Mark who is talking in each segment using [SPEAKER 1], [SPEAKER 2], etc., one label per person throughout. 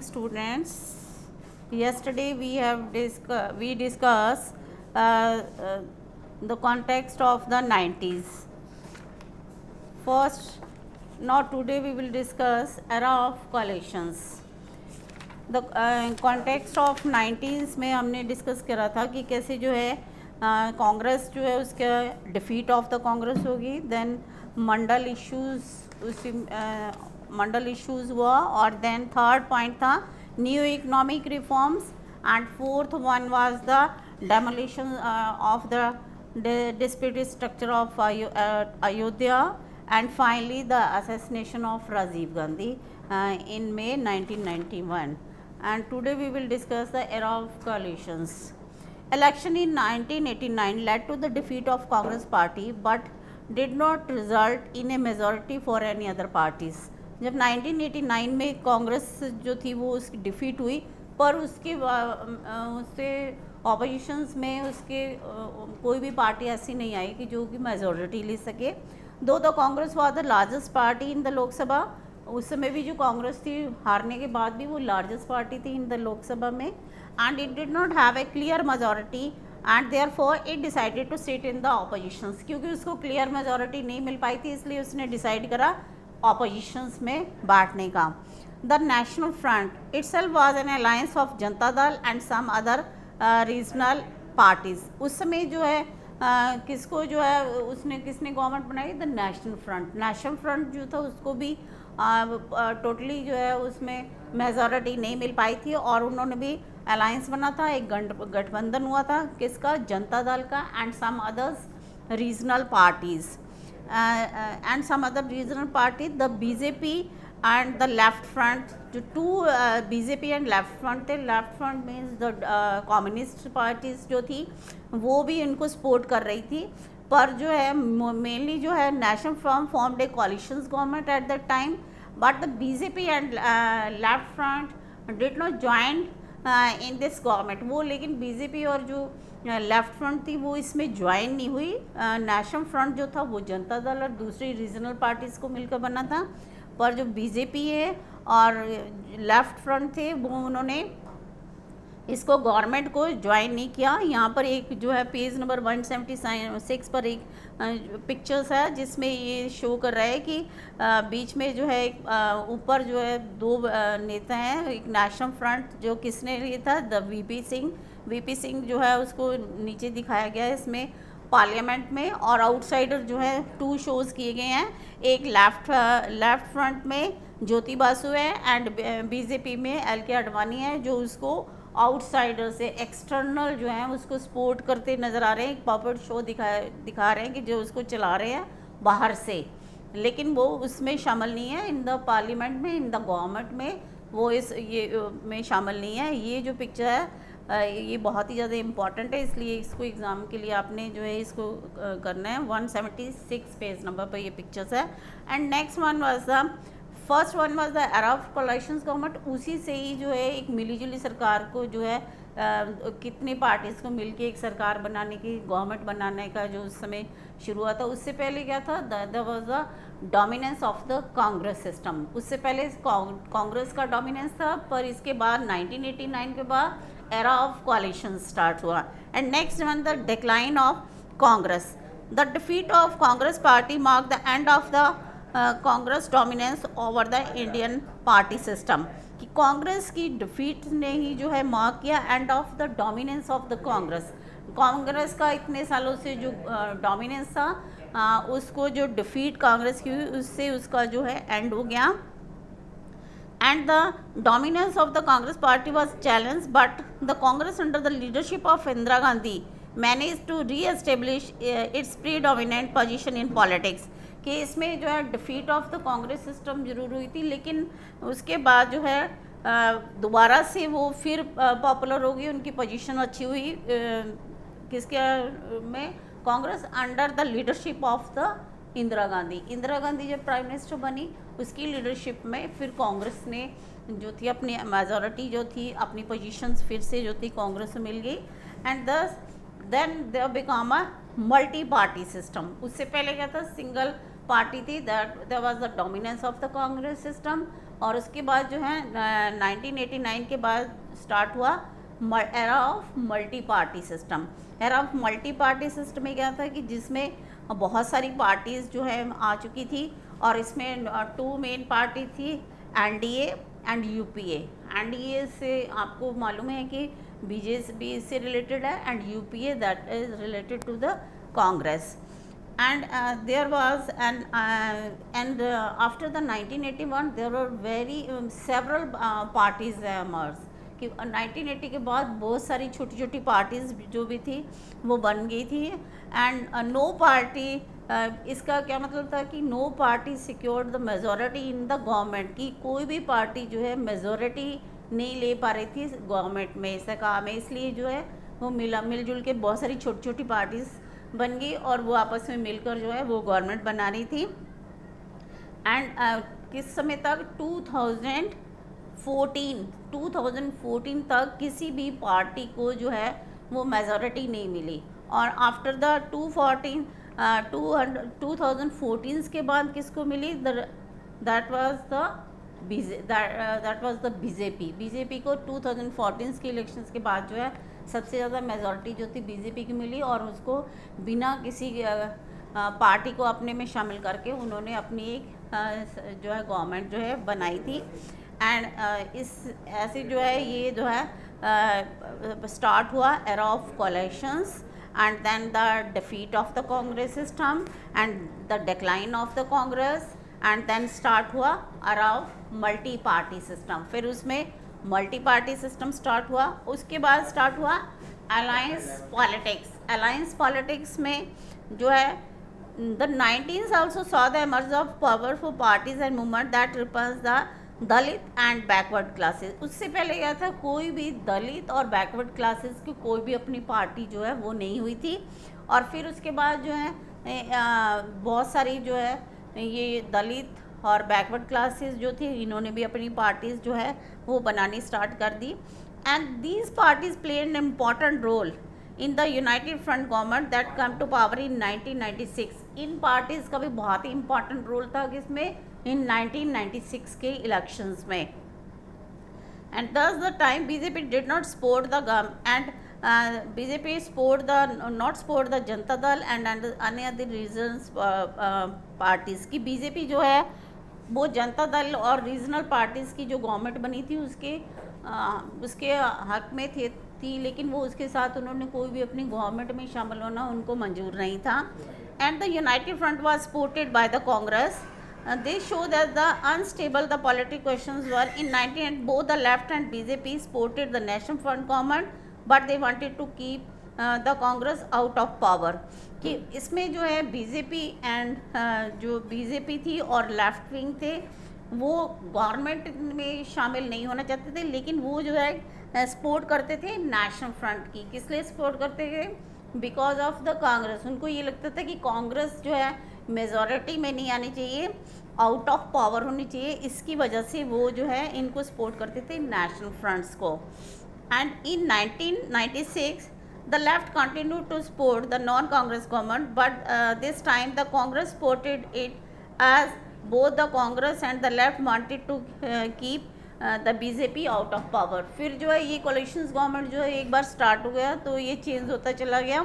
[SPEAKER 1] students. Yesterday we discussed the context of the 90s. First, now today we will discuss era of coalitions. The context of 90s में हमने discuss करा था कि कैसे जो है कांग्रेस जो है उसका डिफीट ऑफ द कांग्रेस होगी, देन मंडल इश्यूज हुआ, और देन थर्ड पॉइंट था new economic reforms, and fourth one was the demolition of the disputed structure of Ayodhya, and finally the assassination of Rajiv Gandhi in May 1991. And today we will discuss the era of coalitions. Election in 1989 led to the defeat of Congress party but did not result in a majority for any other parties. जब 1989 में कांग्रेस जो थी वो उसकी defeat हुई, पर उसके उससे ऑपोजिशंस में उसके कोई भी पार्टी ऐसी नहीं आई कि जो कि मेजॉरिटी ले सके. दो the Congress was the largest party in the Lok Sabha. उस समय भी जो कांग्रेस थी हारने के बाद भी वो लार्जेस्ट पार्टी थी इन द लोकसभा में, and it did not have a clear majority and therefore it decided to sit in the oppositions. क्योंकि उसको क्लियर मेजॉरिटी नहीं मिल पाई थी इसलिए उसने डिसाइड करा ऑपोजिशंस में बांटने का. The national front itself was an alliance of Janata Dal and some other regional parties. उस समय जो है किसको जो है उसने किसने गवर्नमेंट बनाई? The national front. National front जो था उसको भी टोटली जो है उसमें मेजॉरिटी नहीं मिल पाई थी, और उन्होंने भी अलायंस बना था, एक गठबंधन हुआ था किसका? जनता दल का, and some others regional parties and some other regional party. The BJP and the Left Front, जो two BJP and Left Front थे. Left Front means the communist parties जो थी वो भी इनको सपोर्ट कर रही थी, पर जो है मेनली जो है national front formed A collisions government at that time, but the BJP and Left front did not join in this government. वो लेकिन बीजेपी और जो लेफ्ट फ्रंट थी वो इसमें ज्वाइन नहीं हुई. नेशनल फ्रंट जो था वो जनता दल और दूसरी रीजनल पार्टीज़ को मिलकर बना था, पर जो बीजेपी है और लेफ्ट फ्रंट थे वो उन्होंने इसको गवर्नमेंट को ज्वाइन नहीं किया. यहाँ पर एक जो है पेज नंबर 176 पर एक पिक्चर्स है जिसमें ये शो कर रहा है कि बीच में जो है ऊपर जो है दो नेता हैं. एक नेशनल फ्रंट जो किसने लिए था? द वीपी सिंह जो है उसको नीचे दिखाया गया है इसमें पार्लियामेंट में, और आउटसाइडर जो है टू शोज़ किए गए हैं. एक लेफ्ट फ्रंट में ज्योति बासु है एंड बीजेपी में एल.के. आडवाणी है जो उसको आउटसाइडर से एक्सटर्नल जो है उसको सपोर्ट करते नज़र आ रहे हैं. एक पॉपेट शो दिखा रहे हैं कि जो उसको चला रहे हैं बाहर से, लेकिन वो उसमें शामिल नहीं है. इन द पार्लियामेंट में, इन द गवर्नमेंट में वो ये में शामिल नहीं है. ये जो पिक्चर है ये बहुत ही ज़्यादा इम्पॉर्टेंट है, इसलिए इसको एग्ज़ाम के लिए आपने जो है इसको करना है. 176 पेज नंबर पर ये पिक्चर्स है. And next one was the first one was the era of collisions government. उसी से ही जो है एक मिलीजुली सरकार को जो है कितनी पार्टीज़ को मिलके एक सरकार बनाने की, गवर्नमेंट बनाने का जो उस समय शुरू हुआ था. उससे पहले क्या था? The was the dominance of the Congress system. उससे पहले कांग्रेस का डोमिनेंस था, पर इसके बाद 1989 के बाद एरा ऑफ कोलिशन स्टार्ट हुआ. And next one the decline of Congress. The defeat of Congress party mark the end of the Congress dominance over the Indian party system. कि कांग्रेस की डिफीट ने ही जो है मार्क किया end of the dominance of the Congress. Congress का इतने सालों से जो डोमिनेंस था उसको जो डिफीट कांग्रेस की हुई उससे उसका जो है एंड हो गया. And the dominance of the Congress party was challenged, but the Congress under the leadership of Indira Gandhi managed to re-establish its predominant position in politics. कि इसमें जो है defeat of the Congress system जरूर हुई थी, लेकिन उसके बाद जो है दोबारा से वो फिर पॉपुलर हो गई, उनकी पोजीशन अच्छी हुई. किसके में? Congress under the leadership of the Indira Gandhi. Indira Gandhi जब प्राइम मिनिस्टर बनी उसकी लीडरशिप में फिर कांग्रेस ने जो थी अपनी मेजॉरिटी जो थी अपनी पोजीशंस फिर से जो थी कांग्रेस में मिल गई. And then there became a multi party system. उससे पहले क्या था? सिंगल पार्टी थी. That was the dominance of the Congress system, और उसके बाद जो है 1989 के बाद स्टार्ट हुआ era of multi party system. Era of multi party system में क्या था कि जिसमें बहुत सारी पार्टीज़ जो है आ चुकी थी, और इसमें टू मेन पार्टी थी, एनडीए एंड यूपीए। एनडीए से आपको मालूम है कि बीजेपी से रिलेटेड है, and UPA that is related to the Congress. And there was and after the 1981 there were very several parties emerged कि 1980 के बाद बहुत सारी छोटी छोटी पार्टीज़ जो भी थी वो बन गई थी। एंड नो पार्टी, इसका क्या मतलब था कि no party secured the majority in the government, की कोई भी पार्टी जो है मेजॉरिटी नहीं ले पा रही थी गवर्नमेंट में सरकार में, इसलिए जो है वो मिलजुल के बहुत सारी छोटी छोटी पार्टीज़ बन गई और वो आपस में मिलकर जो है वो गवर्नमेंट बना रही थी। एंड किस समय तक 2014 तक किसी भी पार्टी को जो है वो मेजॉरिटी नहीं मिली। और आफ्टर द 2014 के बाद किसको मिली? दैट वाज द बीजेपी को 2014 के इलेक्शंस के बाद जो है सबसे ज़्यादा मेजॉरिटी जो थी बीजेपी की मिली, और उसको बिना किसी पार्टी को अपने में शामिल करके उन्होंने अपनी एक जो है गवर्नमेंट जो है बनाई थी। एंड इस ऐसे जो है ये जो है स्टार्ट हुआ एरा ऑफ कोalitions, and then the defeat of the Congress system and the decline of the Congress, and then start हुआ era of multi party system. फिर उसमें मल्टी पार्टी सिस्टम स्टार्ट हुआ। उसके बाद स्टार्ट हुआ अलायंस पॉलिटिक्स। अलायंस पॉलिटिक्स में जो है the 19th also saw the emergence of powerful parties and movement that represents the Dalit and backward classes. उससे पहले क्या था, कोई भी दलित और बैकवर्ड क्लासेस की कोई भी अपनी पार्टी जो है वो नहीं हुई थी। और फिर उसके बाद जो है बहुत सारी जो है ये दलित और बैकवर्ड क्लासेस जो थी इन्होंने भी अपनी पार्टीज़ जो है वो बनानी स्टार्ट कर दी। And these parties play an important role in the United Front government that come to power in 1996। इन पार्टीज़ का भी बहुत ही इम्पॉर्टेंट रोल था किसमें? इन 1996 के इलेक्शंस में। एंड दस the time BJP did not support the government, BJP not support the Janata Dal and अन्य अदर रीजन्स पार्टीज़ की। बीजेपी जो है वो जनता दल और रीजनल पार्टीज़ की जो गवर्नमेंट बनी थी उसके हक में थी, लेकिन वो उसके साथ उन्होंने कोई भी अपनी गवर्नमेंट में शामिल होना उनको मंजूर नहीं था। And the United front was supported by the Congress. They show that the unstable the political questions were in 1998. Both the left and BJP supported the National Front government, but they wanted to keep the Congress out of power. कि इसमें जो है BJP and जो BJP थी और left wing थे वो government में शामिल नहीं होना चाहते थे, लेकिन वो जो है सपोर्ट करते थे नेशनल फ्रंट की। किस लिए सपोर्ट करते थे? Because of the Congress. उनको ये लगता था कि कांग्रेस जो है मेजॉरिटी में नहीं आनी चाहिए, आउट ऑफ पावर होनी चाहिए, इसकी वजह से वो जो है इनको सपोर्ट करते थे नेशनल फ्रंट्स को। And in 1996 the left continue to support the non Congress government, but this time the Congress supported it as both the Congress and the left wanted to keep the BJP out of power. फिर जो है ये collisions government जो है एक बार start हो गया तो ये चेंज होता चला गया,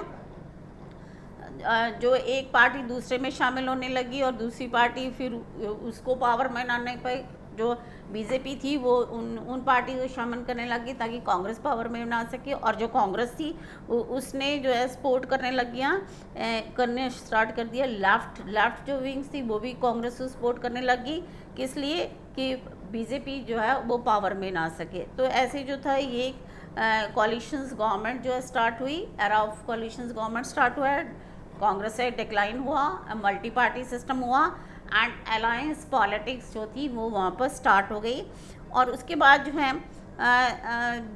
[SPEAKER 1] जो एक पार्टी दूसरे में शामिल होने लगी और दूसरी पार्टी फिर उसको पावर में आने पर जो बीजेपी थी वो उन पार्टी को शामिल करने लगी ताकि कांग्रेस पावर में ना आ सके। और जो कांग्रेस थी उसने जो है सपोर्ट करने स्टार्ट कर दिया लेफ्ट जो विंग्स थी वो भी कांग्रेस को सपोर्ट करने लगी। किस लिए? कि बीजेपी जो है वो पावर में ना आ सके। तो ऐसे जो था ये कोलिशंस गवर्नमेंट जो है स्टार्ट हुई, era of collisions government start हुआ है, कांग्रेस से डिक्लाइन हुआ, मल्टी पार्टी सिस्टम हुआ एंड अलायंस पॉलिटिक्स जो थी वो वहाँ पर स्टार्ट हो गई। और उसके बाद जो है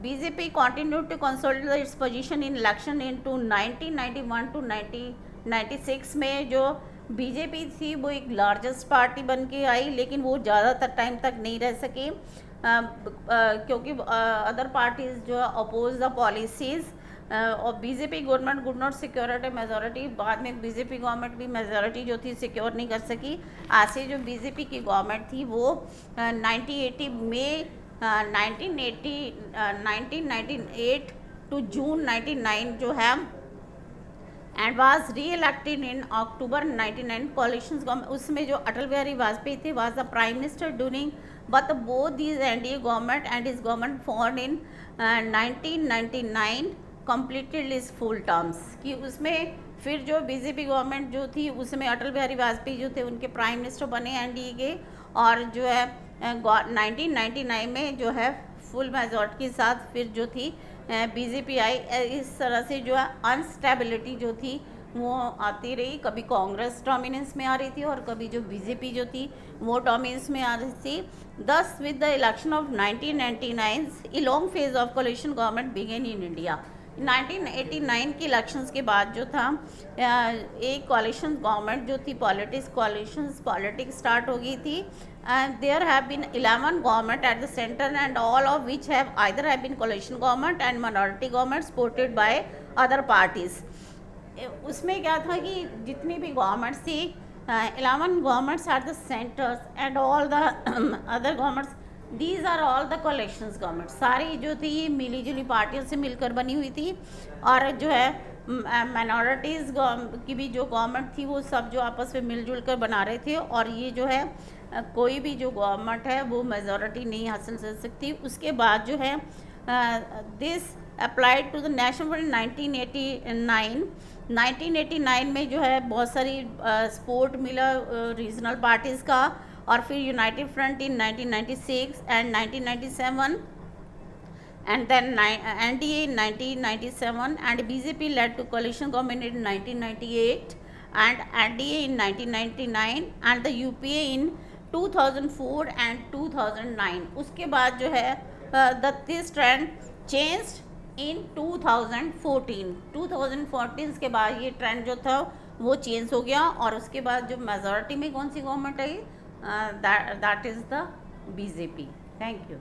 [SPEAKER 1] BJP continue to consolidate its position in election into 1991 to 1996 में जो बीजेपी थी वो एक लार्जेस्ट पार्टी बन के आई, लेकिन वो ज़्यादातर टाइम तक नहीं रह सकी क्योंकि अदर पार्टीज़ जो अपोज द पॉलिसीज़ और BJP government good not secure majority, बाद में बीजेपी गवर्नमेंट भी मेजोरिटी जो थी सिक्योर नहीं कर सकी। ऐसे जो बीजेपी की गवर्नमेंट थी वो 1980 में 1998 टू जून 99 जो है एंड वाज री इलेक्टेड इन अक्टूबर 99 कोलिशन गवर्नमेंट। उसमें जो अटल बिहारी वाजपेयी थे was the prime minister during but both these NDA government and his government form in 1999 completed his full terms। कि उसमें फिर जो बीजेपी गवर्नमेंट जो थी उसमें अटल बिहारी वाजपेयी जो थे उनके प्राइम मिनिस्टर बने एनडीए के, और जो है 1999 में जो है फुल मेजॉरिटी के साथ फिर जो थी बीजेपी आई। इस तरह से जो है अनस्टेबिलिटी जो थी वो आती रही, कभी कांग्रेस डोमिनेंस में आ रही थी और कभी जो बीजेपी जो थी वो डोमिनेंस में आ रही थी। Thus with the election of 1999 a long phase of coalition government began in India. 1989 के इलेक्शंस के बाद जो था एक कोलिशन गवर्नमेंट जो थी पॉलिटिक्स स्टार्ट हो गई थी। There have been 11 government at the centre and all of which have either have been coalition government and minority government supported by other parties. उसमें क्या था कि जितनी भी गवर्नमेंट्स थी 11 governments at the centres and all the other governments, these are all the coalitions government. सारी जो थी ये मिली जुली पार्टियों से मिलकर बनी हुई थी, और जो है माइनॉरिटीज़ की भी जो गवर्नमेंट थी वो सब जो आपस में मिलजुल कर बना रहे थे, और ये जो है कोई भी जो गवर्नमेंट है वो मेजॉरिटी नहीं हासिल कर सकती। उसके बाद जो है this applied to the national front 1989 में जो है बहुत सारी सपोर्ट मिला रीजनल पार्टीज़ का, और फिर United front in 1996 and 1997 and then NDA in 1997 and BJP led to coalition government in 1998 and NDA in 1999 and the UPA in 2004 and 2009। उसके बाद जो है this trend changed in 2014 के बाद ये ट्रेंड जो था वो चेंज हो गया, और उसके बाद जो मेजॉरिटी में कौन सी गवर्नमेंट आई, that is the BJP. Thank you.